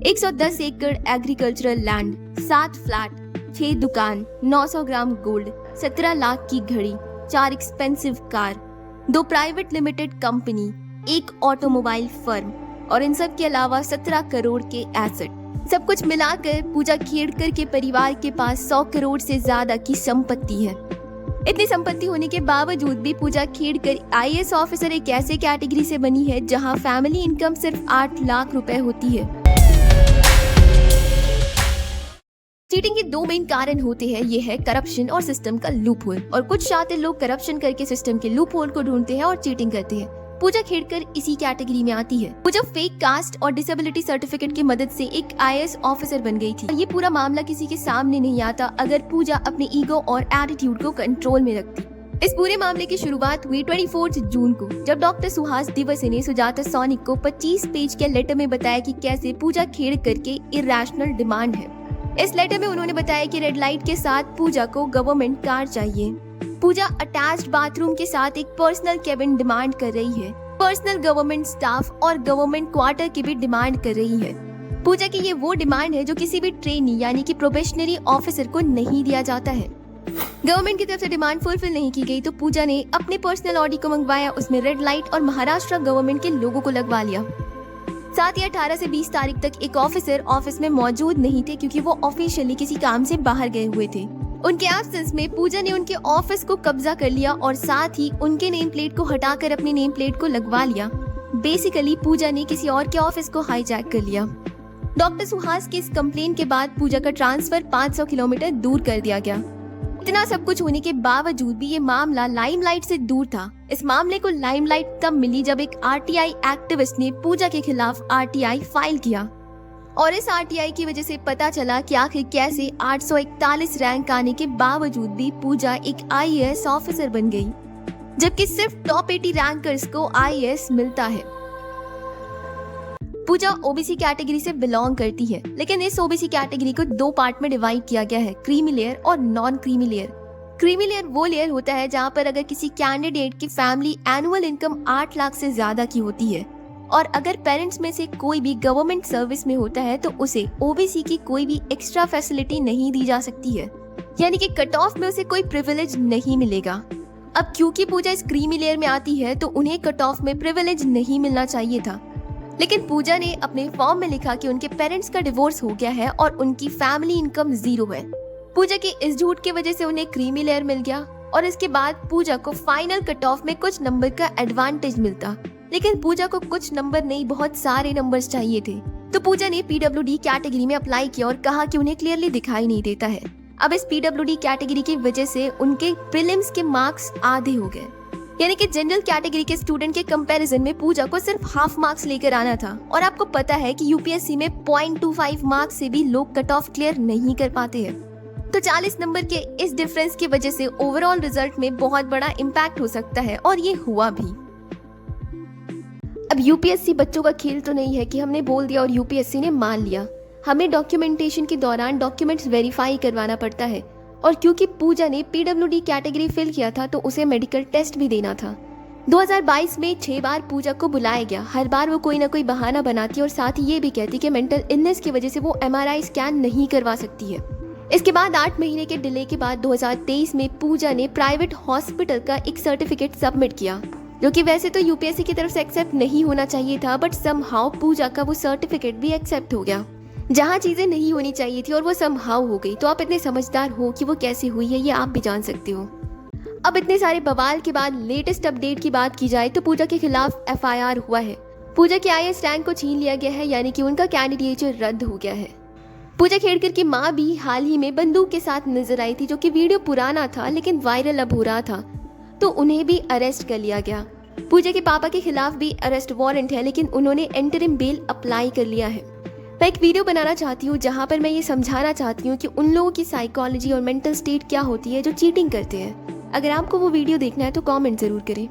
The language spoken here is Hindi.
110 एकड़ एग्रीकल्चरल लैंड, 7 फ्लैट, 6 दुकान, 900 ग्राम गोल्ड, 17 लाख की घड़ी, 4 expensive car, 2 private limited company, 1 automobile firm और इन सब के अलावा 17 करोड़ के एसेट। सब कुछ मिलाकर पूजा खेड़कर के परिवार के पास 100 करोड़ से ज्यादा की संपत्ति है। इतनी संपत्ति होने के बावजूद भी पूजा खेड़कर आईएएस ऑफिसर एक ऐसे कैटेगरी से बनी है जहां फैमिली इनकम सिर्फ 8 लाख रुपए होती है। चीटिंग के 2 मेन कारण होते हैं, ये है करप्शन और सिस्टम का लूप होल। और कुछ शातिर लोग करप्शन करके सिस्टम के लूप होल को ढूंढते हैं और चीटिंग करते हैं। पूजा खेड़कर इसी कैटेगरी में आती है। पूजा फेक कास्ट और डिसेबिलिटी सर्टिफिकेट की मदद से एक आईएएस ऑफिसर बन गई थी। ये पूरा मामला किसी के सामने नहीं आता अगर पूजा अपने ईगो और एटीट्यूड को कंट्रोल में रखती। इस पूरे मामले की शुरुआत हुई 24 जून को, जब डॉक्टर सुहास दिवसे ने सुजाता सोनिक को 25 पेज के लेटर में बताया कि कैसे पूजा खेड़कर के इरैशनल डिमांड है। इस लेटर में उन्होंने बताया कि रेड लाइट के साथ पूजा को गवर्नमेंट कार चाहिए। पूजा अटैच्ड बाथरूम के साथ एक पर्सनल केबिन डिमांड कर रही है। पर्सनल गवर्नमेंट स्टाफ और गवर्नमेंट क्वार्टर की भी डिमांड कर रही है। पूजा की ये वो डिमांड है जो किसी भी ट्रेनी यानी कि प्रोबेशनरी ऑफिसर को नहीं दिया जाता है। गवर्नमेंट की तरफ से डिमांड फुलफिल नहीं की गई तो पूजा ने अपने पर्सनल ऑडी को मंगवाया, उसमें रेड लाइट और महाराष्ट्र गवर्नमेंट के लोगों को लगवा लिया। साथ ही 18 से 20 तारीख तक एक ऑफिसर ऑफिस में मौजूद नहीं थे क्योंकि वो ऑफिशियली किसी काम से बाहर गए हुए थे। उनके एब्सेंस में पूजा ने उनके ऑफिस को कब्जा कर लिया और साथ ही उनके नेम प्लेट को हटाकर अपनी नेम प्लेट को लगवा लिया। बेसिकली पूजा ने किसी और के ऑफिस को हाईजैक कर लिया। डॉक्टर सुहास की इस कंप्लेन के बाद पूजा का ट्रांसफर 500 किलोमीटर दूर कर दिया गया। इतना सब कुछ होने के बावजूद भी ये मामला लाइमलाइट से दूर था। इस मामले को लाइमलाइट तब मिली जब एक आरटीआई एक्टिविस्ट ने पूजा के खिलाफ आरटीआई फाइल किया और इस आरटीआई की वजह से पता चला कि आखिर कैसे 841 रैंक आने के बावजूद भी पूजा एक आईएएस ऑफिसर बन गई, जबकि सिर्फ टॉप 80 रैंकर्स को आईएएस मिलता है। पूजा ओबीसी कैटेगरी से बिलोंग करती है, लेकिन इस ओबीसी कैटेगरी को 2 पार्ट में डिवाइड किया गया है, क्रीमी लेयर और non creamy layer. Creamy layer वो लेयर होता है जहाँ पर अगर किसी कैंडिडेट की फैमिली एनुअल इनकम 8 लाख से ज्यादा की होती है और अगर पेरेंट्स में से कोई भी गवर्नमेंट सर्विस में होता है तो उसे ओबीसी की कोई भी एक्स्ट्रा फैसिलिटी नहीं दी जा सकती है, यानी कि कट ऑफ में उसे कोई प्रिविलेज नहीं मिलेगा। अब क्योंकि पूजा इस क्रीमी लेयर में आती है तो उन्हें कट ऑफ में प्रिविलेज नहीं मिलना चाहिए था, लेकिन पूजा ने अपने फॉर्म में लिखा कि उनके पेरेंट्स का डिवोर्स हो गया है और उनकी फैमिली इनकम 0 है। पूजा के इस झूठ की वजह से उन्हें क्रीमी लेयर मिल गया और इसके बाद पूजा को फाइनल कट ऑफ में कुछ नंबर का एडवांटेज मिलता, लेकिन पूजा को कुछ नंबर नहीं बहुत सारे नंबर्स चाहिए थे। तो पूजा ने पीडब्ल्यूडी कैटेगरी में अप्लाई किया और कहा कि उन्हें क्लियरली दिखाई नहीं देता है। अब इस पीडब्ल्यूडी कैटेगरी की वजह से उनके प्रीलिम्स के मार्क्स आधे हो गए, यानी कि जनरल कैटेगरी के स्टूडेंट के कंपैरिजन में पूजा को सिर्फ हाफ मार्क्स लेकर आना था। और आपको पता है कि यूपीएससी में 0.25 मार्क्स से भी लोग कट ऑफ क्लियर नहीं कर पाते हैं। तो 40 नंबर के इस डिफरेंस की वजह से ओवरऑल रिजल्ट में बहुत बड़ा इम्पैक्ट हो सकता है और ये हुआ भी। अब यूपीएससी बच्चों का खेल तो नहीं है कि हमने बोल दिया और यूपीएससी ने मान लिया। हमें डॉक्यूमेंटेशन के दौरान डॉक्यूमेंट्स वेरीफाई करवाना पड़ता है और क्योंकि पूजा ने पीडब्ल्यूडी कैटेगरी फिल किया था तो उसे मेडिकल टेस्ट भी देना था। 2022 में 6 बार पूजा को बुलाया गया। हर बार वो कोई ना कोई बहाना बनाती और साथ ही ये भी कहती कि मेंटल इलनेस की वजह से वो एमआरआई स्कैन नहीं करवा सकती है। इसके बाद 8 महीने के डिले के बाद 2023 में पूजा ने प्राइवेट हॉस्पिटल का एक सर्टिफिकेट सबमिट किया, जो कि वैसे तो यूपीएससी की तरफ से एक्सेप्ट नहीं होना चाहिए था, बट समहाउ पूजा का वो सर्टिफिकेट भी एक्सेप्ट हो गया। जहाँ चीजें नहीं होनी चाहिए थी और वो समहाउ हो गई। तो आप इतने समझदार हो कि वो कैसे हुई है ये आप भी जान सकते हो। अब इतने सारे बवाल के बाद लेटेस्ट अपडेट की बात की जाए तो पूजा के खिलाफ एफआईआर हुआ है। पूजा के आईएएस रैंक को छीन लिया गया है, यानी कि उनका कैंडिडेचर रद्द हो गया है। पूजा खेड़कर की माँ भी हाल ही में बंदूक के साथ नजर आई थी, जो कि वीडियो पुराना था लेकिन वायरल अब हो रहा था, तो उन्हें भी अरेस्ट कर लिया गया। पूजा के पापा के खिलाफ भी अरेस्ट वारंट है, लेकिन उन्होंने इंटरिम बेल अप्लाई कर लिया है। मैं एक वीडियो बनाना चाहती हूँ जहाँ पर मैं ये समझाना चाहती हूँ कि उन लोगों की साइकोलॉजी और मेंटल स्टेट क्या होती है जो चीटिंग करते हैं। अगर आपको वो वीडियो देखना है तो कमेंट जरूर करें।